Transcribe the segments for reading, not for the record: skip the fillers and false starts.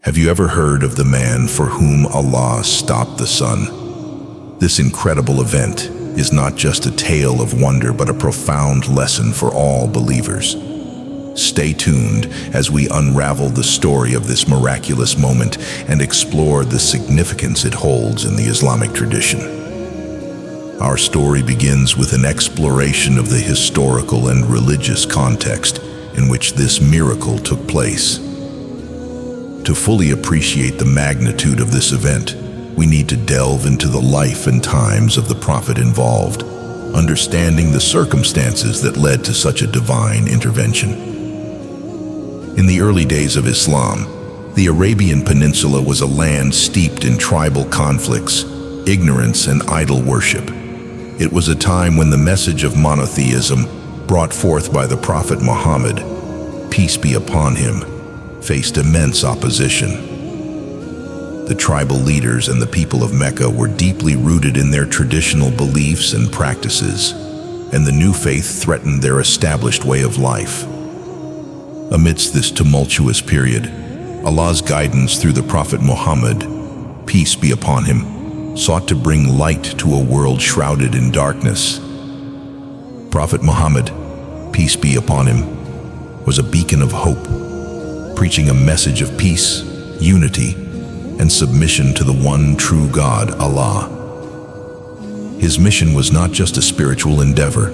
Have you ever heard of the man for whom Allah stopped the sun? This incredible event is not just a tale of wonder, but a profound lesson for all believers. Stay tuned as we unravel the story of this miraculous moment and explore the significance it holds in the Islamic tradition. Our story begins with an exploration of the historical and religious context in which this miracle took place. To fully appreciate the magnitude of this event, we need to delve into the life and times of the prophet involved, understanding the circumstances that led to such a divine intervention. In the early days of Islam, the Arabian Peninsula was a land steeped in tribal conflicts, ignorance, and idol worship. It was a time when the message of monotheism, brought forth by the Prophet Muhammad, peace be upon him, faced immense opposition. The tribal leaders and the people of Mecca were deeply rooted in their traditional beliefs and practices, and the new faith threatened their established way of life. Amidst this tumultuous period, Allah's guidance through the Prophet Muhammad, peace be upon him, sought to bring light to a world shrouded in darkness. Prophet Muhammad, peace be upon him, was a beacon of hope, preaching a message of peace, unity, and submission to the one true God, Allah. His mission was not just a spiritual endeavor,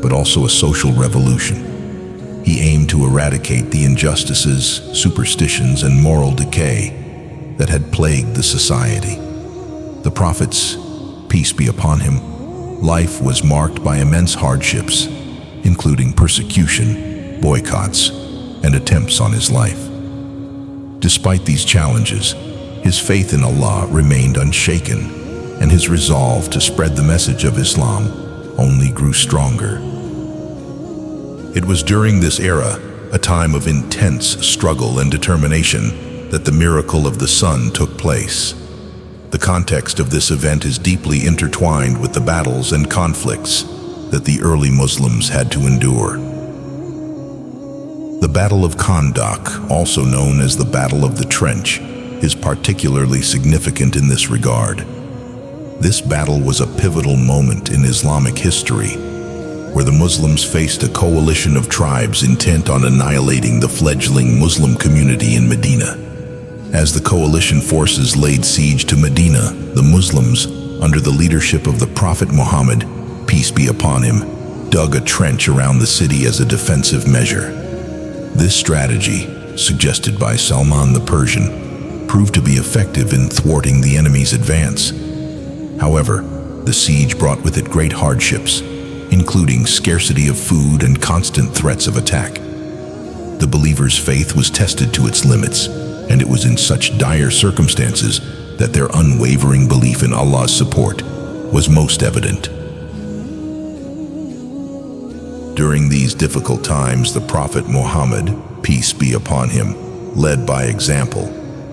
but also a social revolution. He aimed to eradicate the injustices, superstitions, and moral decay that had plagued the society. The Prophet's, peace be upon him, life was marked by immense hardships, including persecution, boycotts, and attempts on his life. Despite these challenges, his faith in Allah remained unshaken, and his resolve to spread the message of Islam only grew stronger. It was during this era, a time of intense struggle and determination, that the miracle of the sun took place. The context of this event is deeply intertwined with the battles and conflicts that the early Muslims had to endure. The Battle of Khandaq, also known as the Battle of the Trench, is particularly significant in this regard. This battle was a pivotal moment in Islamic history, where the Muslims faced a coalition of tribes intent on annihilating the fledgling Muslim community in Medina. As the coalition forces laid siege to Medina, the Muslims, under the leadership of the Prophet Muhammad, peace be upon him, dug a trench around the city as a defensive measure. This strategy, suggested by Salman the Persian, proved to be effective in thwarting the enemy's advance. However, the siege brought with it great hardships, including scarcity of food and constant threats of attack. The believers' faith was tested to its limits, and it was in such dire circumstances that their unwavering belief in Allah's support was most evident. During these difficult times, the Prophet Muhammad, peace be upon him, led by example,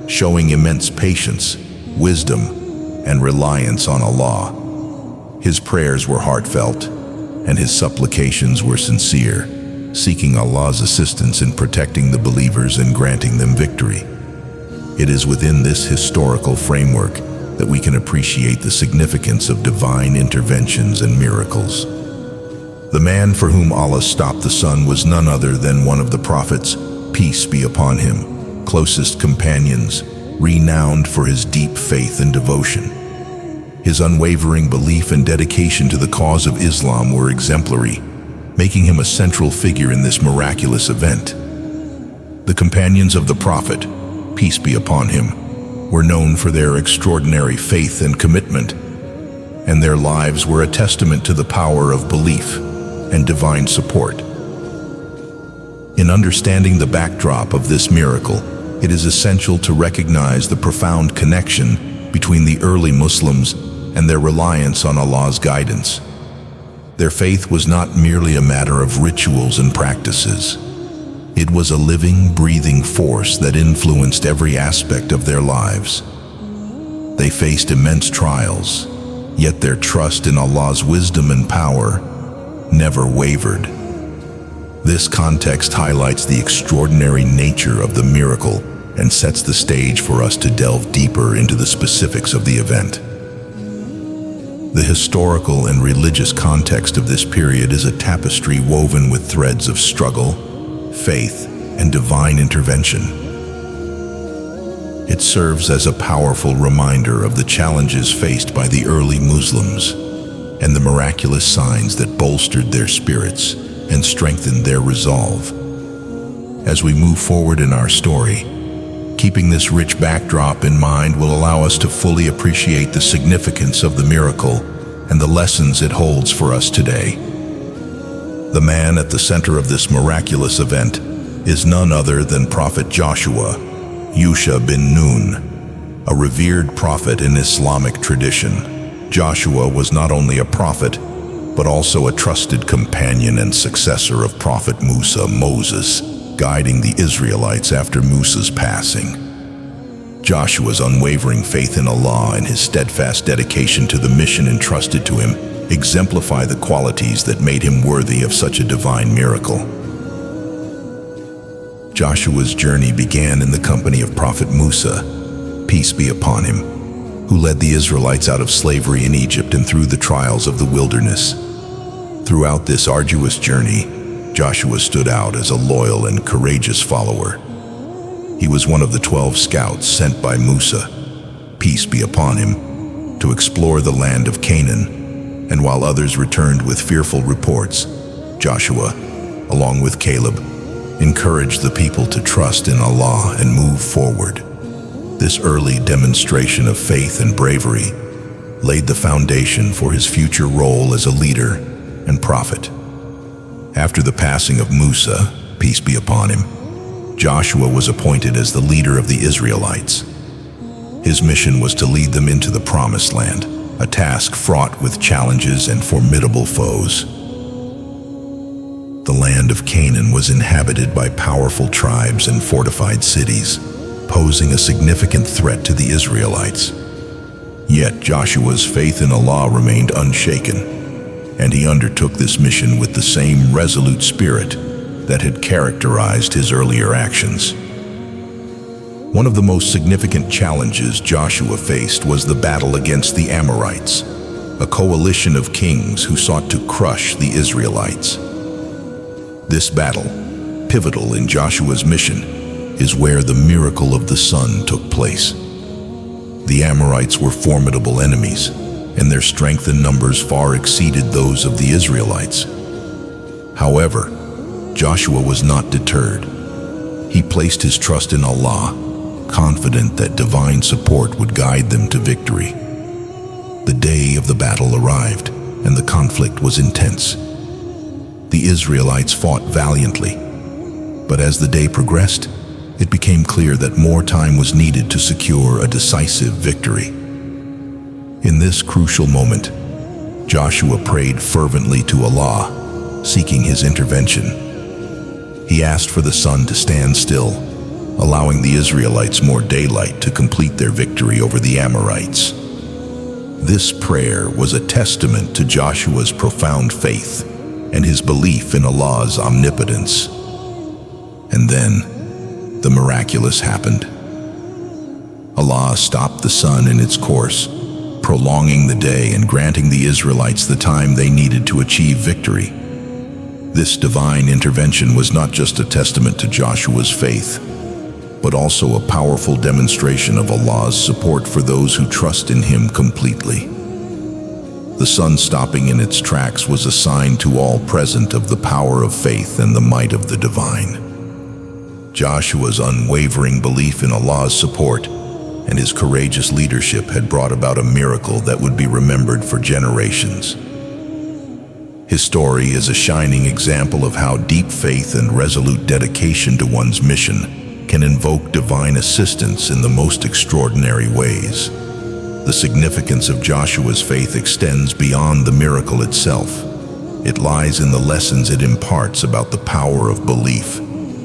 showing immense patience, wisdom, and reliance on Allah. His prayers were heartfelt, and his supplications were sincere, seeking Allah's assistance in protecting the believers and granting them victory. It is within this historical framework that we can appreciate the significance of divine interventions and miracles. The man for whom Allah stopped the sun was none other than one of the Prophet's, peace be upon him, closest companions, renowned for his deep faith and devotion. His unwavering belief and dedication to the cause of Islam were exemplary, making him a central figure in this miraculous event. The companions of the Prophet, peace be upon him, were known for their extraordinary faith and commitment, and their lives were a testament to the power of belief and divine support. In understanding the backdrop of this miracle, it is essential to recognize the profound connection between the early Muslims and their reliance on Allah's guidance. Their faith was not merely a matter of rituals and practices. It was a living, breathing force that influenced every aspect of their lives. They faced immense trials, yet their trust in Allah's wisdom and power never wavered. This context highlights the extraordinary nature of the miracle and sets the stage for us to delve deeper into the specifics of the event. The historical and religious context of this period is a tapestry woven with threads of struggle, faith, and divine intervention. It serves as a powerful reminder of the challenges faced by the early Muslims and the miraculous signs that bolstered their spirits and strengthened their resolve. As we move forward in our story, keeping this rich backdrop in mind will allow us to fully appreciate the significance of the miracle and the lessons it holds for us today. The man at the center of this miraculous event is none other than Prophet Joshua, Yusha bin Nun, a revered prophet in Islamic tradition. Joshua was not only a prophet, but also a trusted companion and successor of Prophet Moses, guiding the Israelites after Musa's passing. Joshua's unwavering faith in Allah and his steadfast dedication to the mission entrusted to him exemplify the qualities that made him worthy of such a divine miracle. Joshua's journey began in the company of Prophet Musa, peace be upon him, who led the Israelites out of slavery in Egypt and through the trials of the wilderness. Throughout this arduous journey, Joshua stood out as a loyal and courageous follower. He was one of the 12 scouts sent by Musa, peace be upon him, to explore the land of Canaan, and while others returned with fearful reports, Joshua, along with Caleb, encouraged the people to trust in Allah and move forward. This early demonstration of faith and bravery laid the foundation for his future role as a leader and prophet. After the passing of Musa, peace be upon him, Joshua was appointed as the leader of the Israelites. His mission was to lead them into the Promised Land, a task fraught with challenges and formidable foes. The land of Canaan was inhabited by powerful tribes and fortified cities, posing a significant threat to the Israelites. Yet Joshua's faith in Allah remained unshaken, and he undertook this mission with the same resolute spirit that had characterized his earlier actions. One of the most significant challenges Joshua faced was the battle against the Amorites, a coalition of kings who sought to crush the Israelites. This battle, pivotal in Joshua's mission, is where the miracle of the sun took place. The Amorites were formidable enemies, and their strength and numbers far exceeded those of the Israelites. However, Joshua was not deterred. He placed his trust in Allah, confident that divine support would guide them to victory. The day of the battle arrived, and the conflict was intense. The Israelites fought valiantly, but as the day progressed, it became clear that more time was needed to secure a decisive victory. In this crucial moment, Joshua prayed fervently to Allah, seeking his intervention. He asked for the sun to stand still, allowing the Israelites more daylight to complete their victory over the Amorites. This prayer was a testament to Joshua's profound faith and his belief in Allah's omnipotence. And then, the miraculous happened. Allah stopped the sun in its course, prolonging the day and granting the Israelites the time they needed to achieve victory. This divine intervention was not just a testament to Joshua's faith, but also a powerful demonstration of Allah's support for those who trust in Him completely. The sun stopping in its tracks was a sign to all present of the power of faith and the might of the divine. Joshua's unwavering belief in Allah's support and his courageous leadership had brought about a miracle that would be remembered for generations. His story is a shining example of how deep faith and resolute dedication to one's mission can invoke divine assistance in the most extraordinary ways. The significance of Joshua's faith extends beyond the miracle itself. It lies in the lessons it imparts about the power of belief,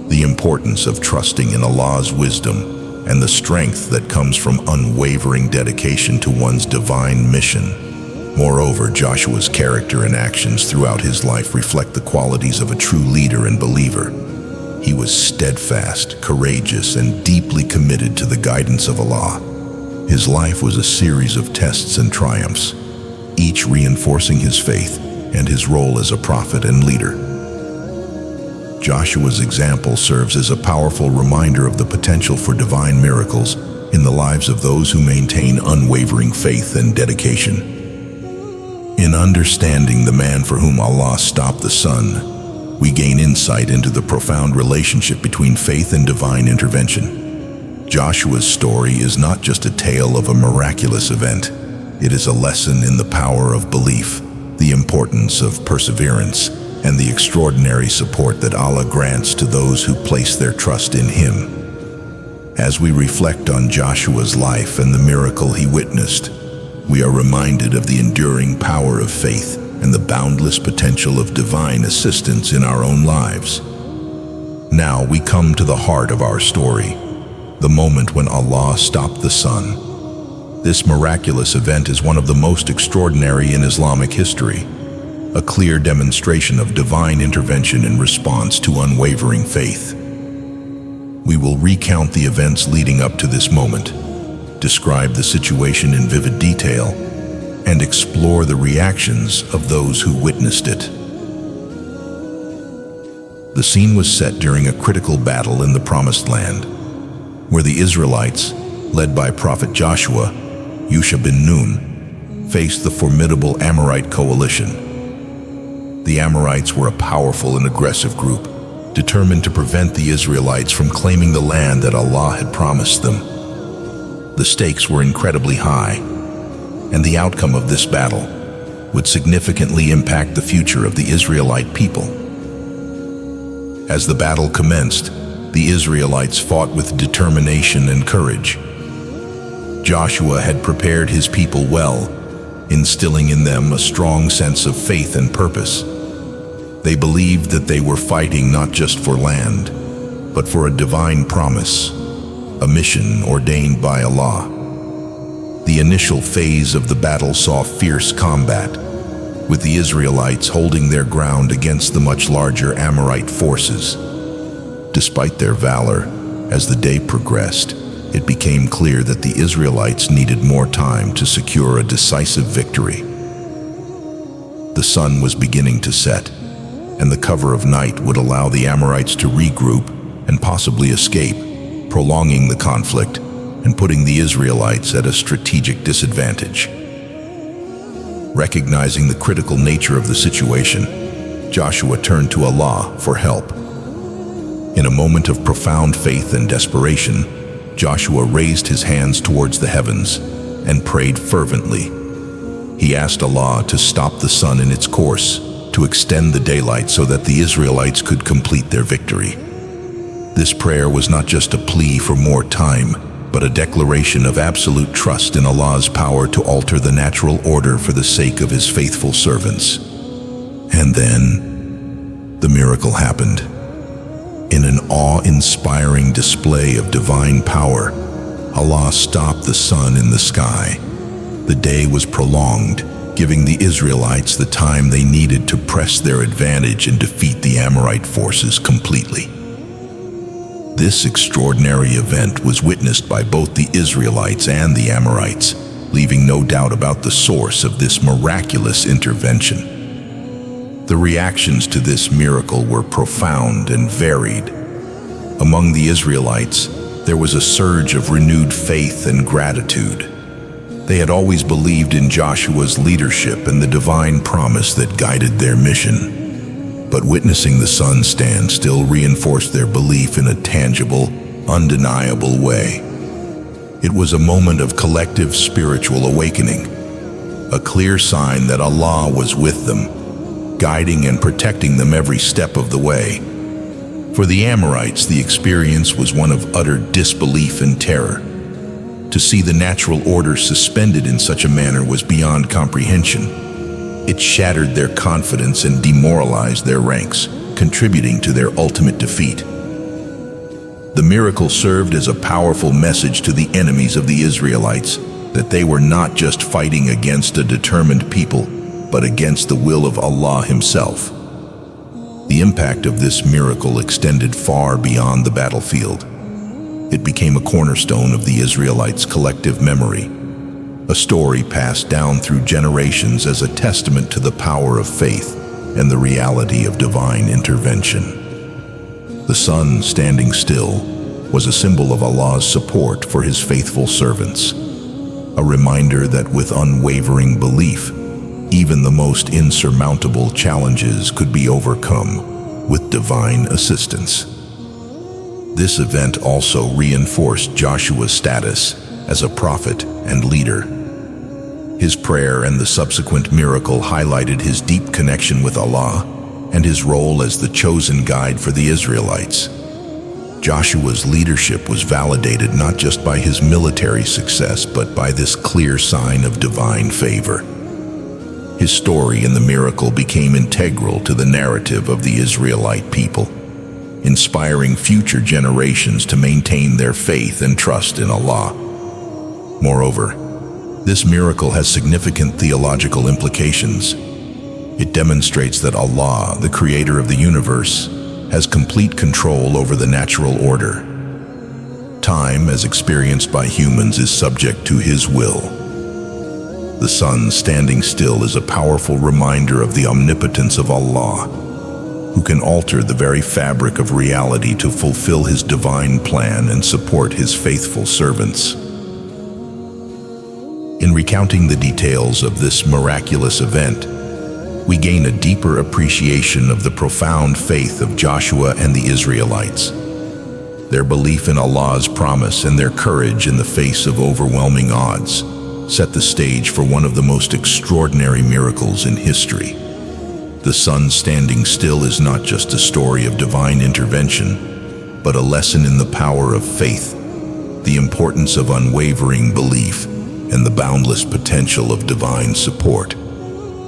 the importance of trusting in Allah's wisdom, and the strength that comes from unwavering dedication to one's divine mission. Moreover, Joshua's character and actions throughout his life reflect the qualities of a true leader and believer. He was steadfast, courageous, and deeply committed to the guidance of Allah. His life was a series of tests and triumphs, each reinforcing his faith and his role as a prophet and leader. Joshua's example serves as a powerful reminder of the potential for divine miracles in the lives of those who maintain unwavering faith and dedication. In understanding the man for whom Allah stopped the sun, we gain insight into the profound relationship between faith and divine intervention. Joshua's story is not just a tale of a miraculous event. It is a lesson in the power of belief, the importance of perseverance, and the extraordinary support that Allah grants to those who place their trust in Him. As we reflect on Joshua's life and the miracle he witnessed, we are reminded of the enduring power of faith and the boundless potential of divine assistance in our own lives. Now we come to the heart of our story, the moment when Allah stopped the sun. This miraculous event is one of the most extraordinary in Islamic history, a clear demonstration of divine intervention in response to unwavering faith. We will recount the events leading up to this moment, describe the situation in vivid detail, and explore the reactions of those who witnessed it. The scene was set during a critical battle in the Promised Land, where the Israelites, led by Prophet Joshua, Yusha bin Nun, faced the formidable Amorite coalition. The Amorites were a powerful and aggressive group, determined to prevent the Israelites from claiming the land that Allah had promised them. The stakes were incredibly high, and the outcome of this battle would significantly impact the future of the Israelite people. As the battle commenced, the Israelites fought with determination and courage. Joshua had prepared his people well, instilling in them a strong sense of faith and purpose. They believed that they were fighting not just for land, but for a divine promise, a mission ordained by Allah. The initial phase of the battle saw fierce combat, with the Israelites holding their ground against the much larger Amorite forces. Despite their valor, as the day progressed, it became clear that the Israelites needed more time to secure a decisive victory. The sun was beginning to set, and the cover of night would allow the Amorites to regroup and possibly escape, prolonging the conflict and putting the Israelites at a strategic disadvantage. Recognizing the critical nature of the situation, Joshua turned to Allah for help. In a moment of profound faith and desperation, Joshua raised his hands towards the heavens and prayed fervently. He asked Allah to stop the sun in its course, to extend the daylight so that the Israelites could complete their victory. This prayer was not just a plea for more time, but a declaration of absolute trust in Allah's power to alter the natural order for the sake of His faithful servants. And then, the miracle happened. In an awe-inspiring display of divine power, Allah stopped the sun in the sky. The day was prolonged, giving the Israelites the time they needed to press their advantage and defeat the Amorite forces completely. This extraordinary event was witnessed by both the Israelites and the Amorites, leaving no doubt about the source of this miraculous intervention. The reactions to this miracle were profound and varied. Among the Israelites, there was a surge of renewed faith and gratitude. They had always believed in Joshua's leadership and the divine promise that guided their mission. But witnessing the sun stand still reinforced their belief in a tangible, undeniable way. It was a moment of collective spiritual awakening, a clear sign that Allah was with them, guiding and protecting them every step of the way. For the Amorites, the experience was one of utter disbelief and terror. To see the natural order suspended in such a manner was beyond comprehension. It shattered their confidence and demoralized their ranks, contributing to their ultimate defeat. The miracle served as a powerful message to the enemies of the Israelites that they were not just fighting against a determined people, but against the will of Allah Himself. The impact of this miracle extended far beyond the battlefield. It became a cornerstone of the Israelites' collective memory, a story passed down through generations as a testament to the power of faith and the reality of divine intervention. The sun standing still was a symbol of Allah's support for His faithful servants, a reminder that with unwavering belief, even the most insurmountable challenges could be overcome with divine assistance. This event also reinforced Joshua's status as a prophet and leader. His prayer and the subsequent miracle highlighted his deep connection with Allah and his role as the chosen guide for the Israelites. Joshua's leadership was validated not just by his military success, but by this clear sign of divine favor. His story and the miracle became integral to the narrative of the Israelite people, inspiring future generations to maintain their faith and trust in Allah. Moreover, this miracle has significant theological implications. It demonstrates that Allah, the creator of the universe, has complete control over the natural order. Time, as experienced by humans, is subject to His will. The sun standing still is a powerful reminder of the omnipotence of Allah, who can alter the very fabric of reality to fulfill His divine plan and support His faithful servants. In recounting the details of this miraculous event, we gain a deeper appreciation of the profound faith of Joshua and the Israelites. Their belief in Allah's promise and their courage in the face of overwhelming odds set the stage for one of the most extraordinary miracles in history. The sun standing still is not just a story of divine intervention, but a lesson in the power of faith, the importance of unwavering belief, and the boundless potential of divine support.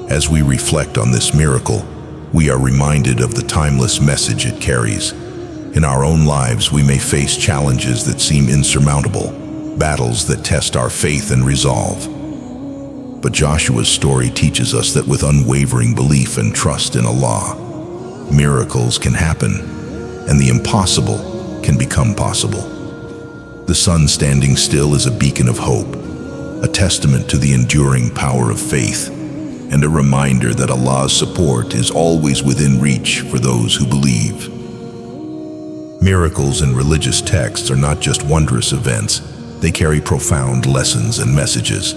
As we reflect on this miracle, we are reminded of the timeless message it carries. In our own lives, we may face challenges that seem insurmountable, battles that test our faith and resolve. But Joshua's story teaches us that with unwavering belief and trust in Allah, miracles can happen, and the impossible can become possible. The sun standing still is a beacon of hope, a testament to the enduring power of faith, and a reminder that Allah's support is always within reach for those who believe. Miracles in religious texts are not just wondrous events, they carry profound lessons and messages.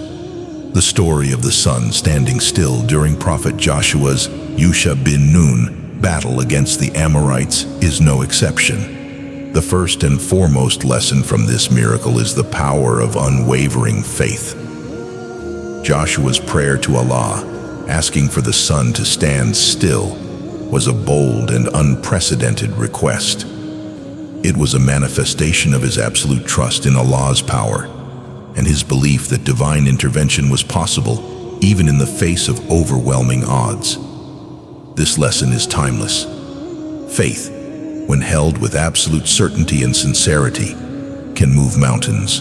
The story of the sun standing still during Prophet Joshua's Yusha bin Nun battle against the Amorites is no exception. The first and foremost lesson from this miracle is the power of unwavering faith. Joshua's prayer to Allah, asking for the sun to stand still, was a bold and unprecedented request. It was a manifestation of his absolute trust in Allah's power and his belief that divine intervention was possible even in the face of overwhelming odds. This lesson is timeless. Faith, when held with absolute certainty and sincerity, can move mountains,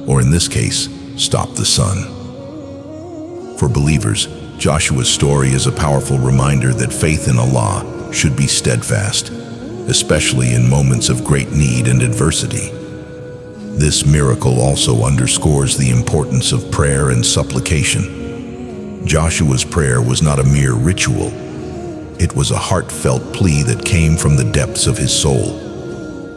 or in this case, stop the sun. For believers, Joshua's story is a powerful reminder that faith in Allah should be steadfast, especially in moments of great need and adversity. This miracle also underscores the importance of prayer and supplication. Joshua's prayer was not a mere ritual. It was a heartfelt plea that came from the depths of his soul.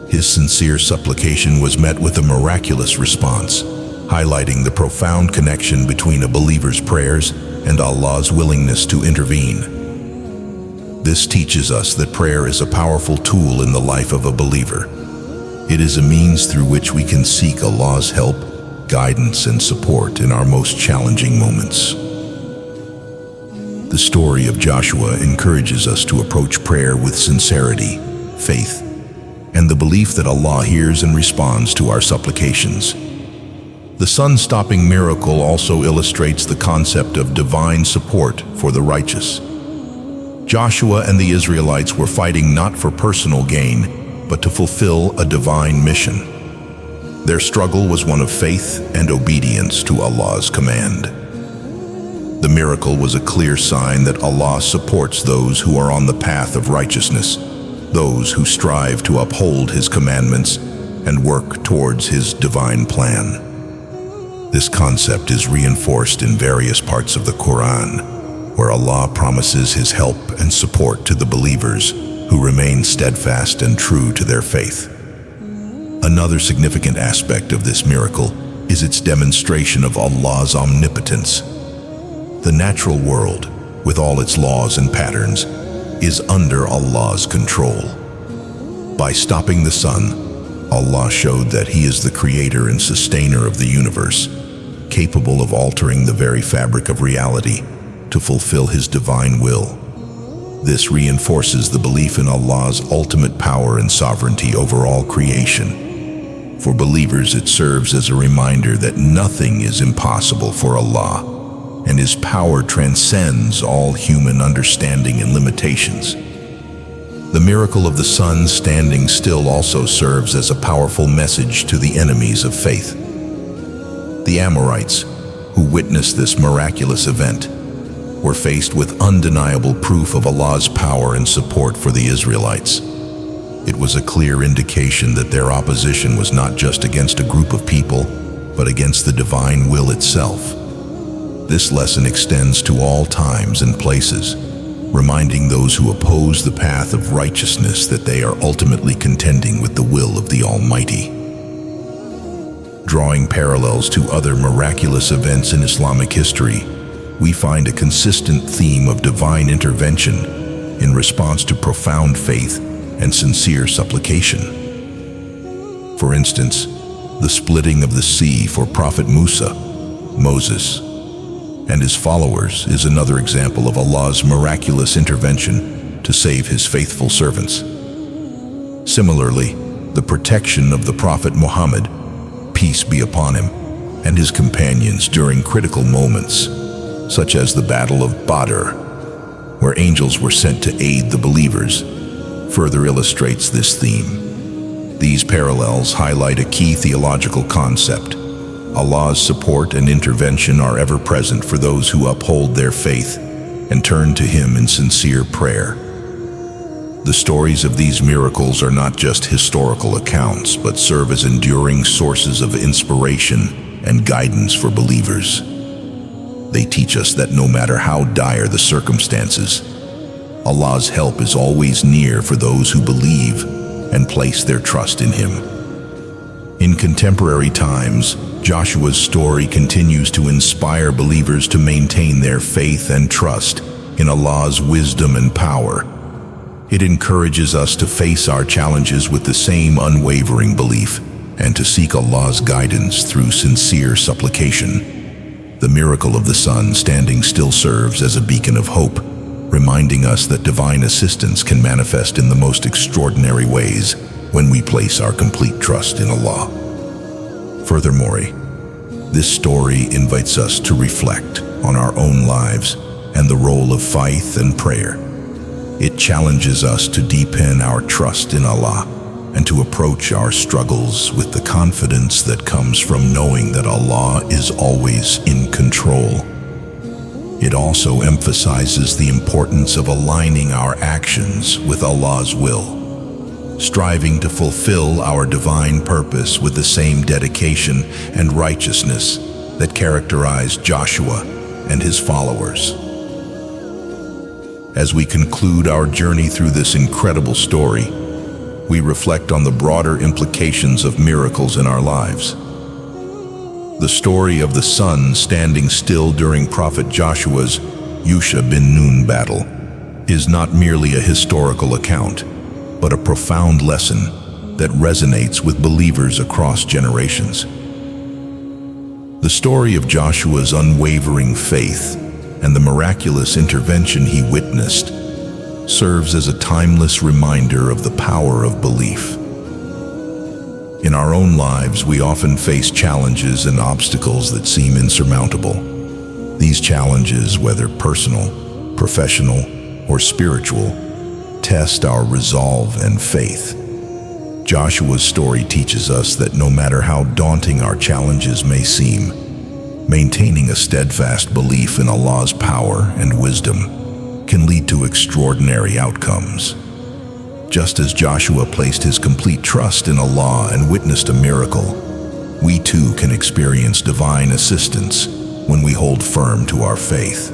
His sincere supplication was met with a miraculous response, highlighting the profound connection between a believer's prayers and Allah's willingness to intervene. This teaches us that prayer is a powerful tool in the life of a believer. It is a means through which we can seek Allah's help, guidance, and support in our most challenging moments. The story of Joshua encourages us to approach prayer with sincerity, faith, and the belief that Allah hears and responds to our supplications. The sun-stopping miracle also illustrates the concept of divine support for the righteous. Joshua and the Israelites were fighting not for personal gain, but to fulfill a divine mission. Their struggle was one of faith and obedience to Allah's command. The miracle was a clear sign that Allah supports those who are on the path of righteousness, those who strive to uphold His commandments and work towards His divine plan. This concept is reinforced in various parts of the Quran, where Allah promises His help and support to the believers who remain steadfast and true to their faith. Another significant aspect of this miracle is its demonstration of Allah's omnipotence. The natural world, with all its laws and patterns, is under Allah's control. By stopping the sun, Allah showed that He is the creator and sustainer of the universe, capable of altering the very fabric of reality to fulfill His divine will. This reinforces the belief in Allah's ultimate power and sovereignty over all creation. For believers, it serves as a reminder that nothing is impossible for Allah, and His power transcends all human understanding and limitations. The miracle of the sun standing still also serves as a powerful message to the enemies of faith. The Amorites, who witnessed this miraculous event, were faced with undeniable proof of Allah's power and support for the Israelites. It was a clear indication that their opposition was not just against a group of people, but against the divine will itself. This lesson extends to all times and places, reminding those who oppose the path of righteousness that they are ultimately contending with the will of the Almighty. Drawing parallels to other miraculous events in Islamic history, we find a consistent theme of divine intervention in response to profound faith and sincere supplication. For instance, the splitting of the sea for Prophet Moses, and his followers is another example of Allah's miraculous intervention to save His faithful servants. Similarly, the protection of the Prophet Muhammad, peace be upon him, and his companions during critical moments, such as the Battle of Badr, where angels were sent to aid the believers, further illustrates this theme. These parallels highlight a key theological concept. Allah's support and intervention are ever present for those who uphold their faith and turn to Him in sincere prayer. The stories of these miracles are not just historical accounts, but serve as enduring sources of inspiration and guidance for believers. They teach us that no matter how dire the circumstances, Allah's help is always near for those who believe and place their trust in Him. In contemporary times, Joshua's story continues to inspire believers to maintain their faith and trust in Allah's wisdom and power. It encourages us to face our challenges with the same unwavering belief and to seek Allah's guidance through sincere supplication. The miracle of the sun standing still serves as a beacon of hope, reminding us that divine assistance can manifest in the most extraordinary ways when we place our complete trust in Allah. Furthermore, this story invites us to reflect on our own lives and the role of faith and prayer. It challenges us to deepen our trust in Allah and to approach our struggles with the confidence that comes from knowing that Allah is always in control. It also emphasizes the importance of aligning our actions with Allah's will, striving to fulfill our divine purpose with the same dedication and righteousness that characterized Joshua and his followers. As we conclude our journey through this incredible story, we reflect on the broader implications of miracles in our lives. The story of the sun standing still during Prophet Joshua's Yusha bin Nun battle is not merely a historical account, but a profound lesson that resonates with believers across generations. The story of Joshua's unwavering faith and the miraculous intervention he witnessed serves as a timeless reminder of the power of belief. In our own lives, we often face challenges and obstacles that seem insurmountable. These challenges, whether personal, professional, or spiritual, test our resolve and faith. Joshua's story teaches us that no matter how daunting our challenges may seem, Maintaining a steadfast belief in Allah's power and wisdom can lead to extraordinary outcomes. Just as Joshua placed his complete trust in Allah and witnessed a miracle, we too can experience divine assistance when we hold firm to our faith.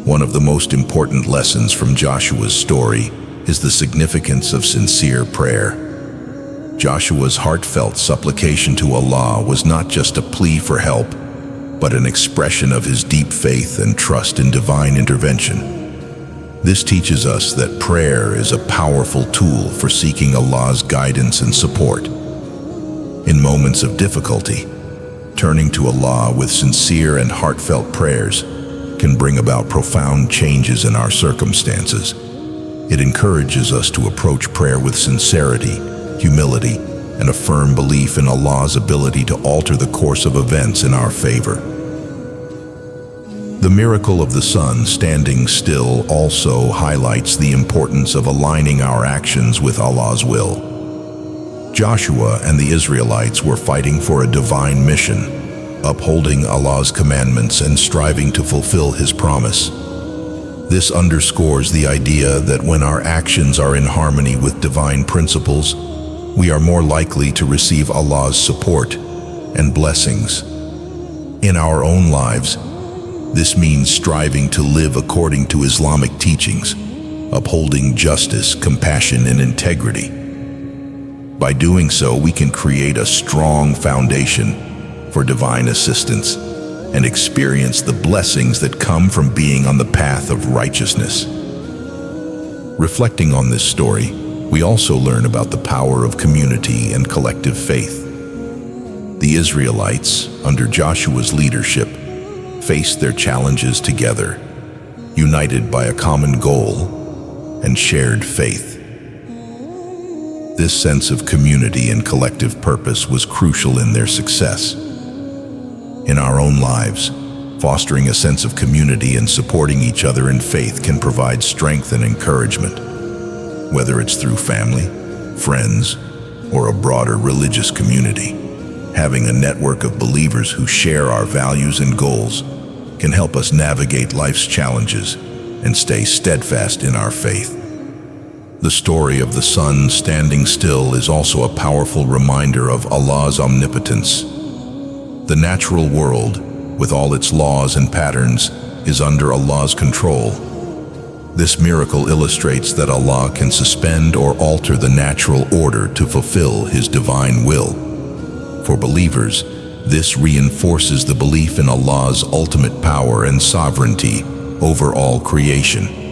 One of the most important lessons from Joshua's story is the significance of sincere prayer. Joshua's heartfelt supplication to Allah was not just a plea for help, but an expression of his deep faith and trust in divine intervention. This teaches us that prayer is a powerful tool for seeking Allah's guidance and support. In moments of difficulty, turning to Allah with sincere and heartfelt prayers can bring about profound changes in our circumstances. It encourages us to approach prayer with sincerity, humility, and a firm belief in Allah's ability to alter the course of events in our favor. The miracle of the sun standing still also highlights the importance of aligning our actions with Allah's will. Joshua and the Israelites were fighting for a divine mission, upholding Allah's commandments and striving to fulfill His promise. This underscores the idea that when our actions are in harmony with divine principles, we are more likely to receive Allah's support and blessings. In our own lives, this means striving to live according to Islamic teachings, upholding justice, compassion, and integrity. By doing so, we can create a strong foundation for divine assistance and experience the blessings that come from being on the path of righteousness. Reflecting on this story, we also learn about the power of community and collective faith. The Israelites, under Joshua's leadership, faced their challenges together, united by a common goal and shared faith. This sense of community and collective purpose was crucial in their success. In our own lives, fostering a sense of community and supporting each other in faith can provide strength and encouragement. Whether it's through family, friends, or a broader religious community, having a network of believers who share our values and goals can help us navigate life's challenges and stay steadfast in our faith. The story of the sun standing still is also a powerful reminder of Allah's omnipotence. The natural world, with all its laws and patterns, is under Allah's control. This miracle illustrates that Allah can suspend or alter the natural order to fulfill His divine will. For believers, this reinforces the belief in Allah's ultimate power and sovereignty over all creation.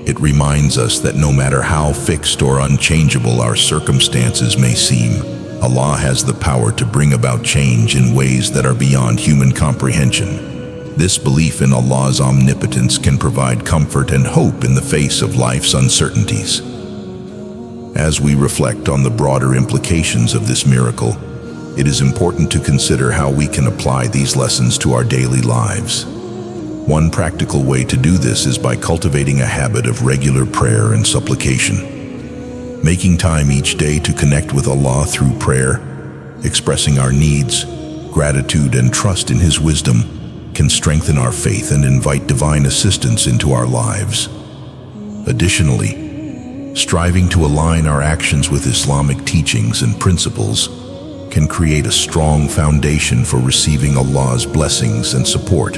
It reminds us that no matter how fixed or unchangeable our circumstances may seem, Allah has the power to bring about change in ways that are beyond human comprehension. This belief in Allah's omnipotence can provide comfort and hope in the face of life's uncertainties. As we reflect on the broader implications of this miracle, it is important to consider how we can apply these lessons to our daily lives. One practical way to do this is by cultivating a habit of regular prayer and supplication. Making time each day to connect with Allah through prayer, expressing our needs, gratitude, and trust in His wisdom can strengthen our faith and invite divine assistance into our lives. Additionally, striving to align our actions with Islamic teachings and principles can create a strong foundation for receiving Allah's blessings and support.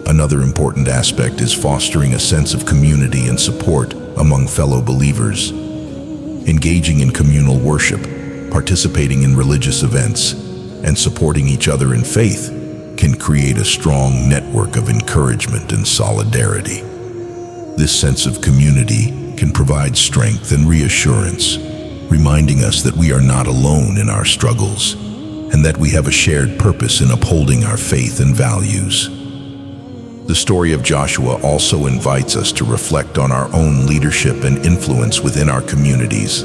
Another important aspect is fostering a sense of community and support among fellow believers. Engaging in communal worship, participating in religious events, and supporting each other in faith can create a strong network of encouragement and solidarity. This sense of community can provide strength and reassurance, reminding us that we are not alone in our struggles and that we have a shared purpose in upholding our faith and values. The story of Joshua also invites us to reflect on our own leadership and influence within our communities.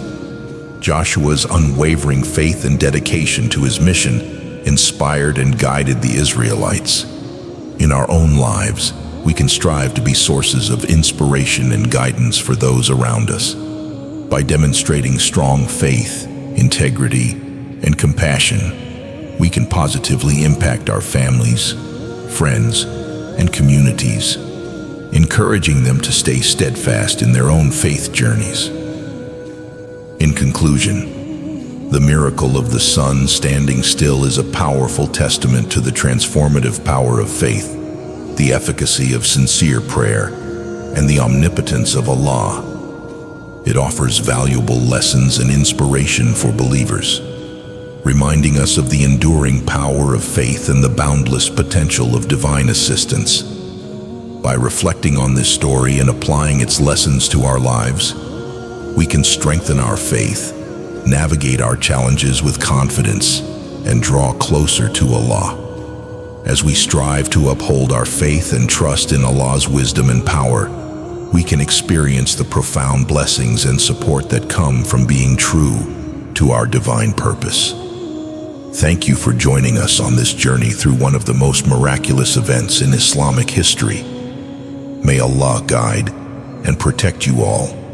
Joshua's unwavering faith and dedication to his mission inspired and guided the Israelites. In our own lives, we can strive to be sources of inspiration and guidance for those around us. By demonstrating strong faith, integrity, and compassion, we can positively impact our families, friends, and communities, encouraging them to stay steadfast in their own faith journeys. In conclusion, the miracle of the sun standing still is a powerful testament to the transformative power of faith, the efficacy of sincere prayer, and the omnipotence of Allah. It offers valuable lessons and inspiration for believers, reminding us of the enduring power of faith and the boundless potential of divine assistance. By reflecting on this story and applying its lessons to our lives, we can strengthen our faith, navigate our challenges with confidence, and draw closer to Allah. As we strive to uphold our faith and trust in Allah's wisdom and power, we can experience the profound blessings and support that come from being true to our divine purpose. Thank you for joining us on this journey through one of the most miraculous events in Islamic history. May Allah guide and protect you all.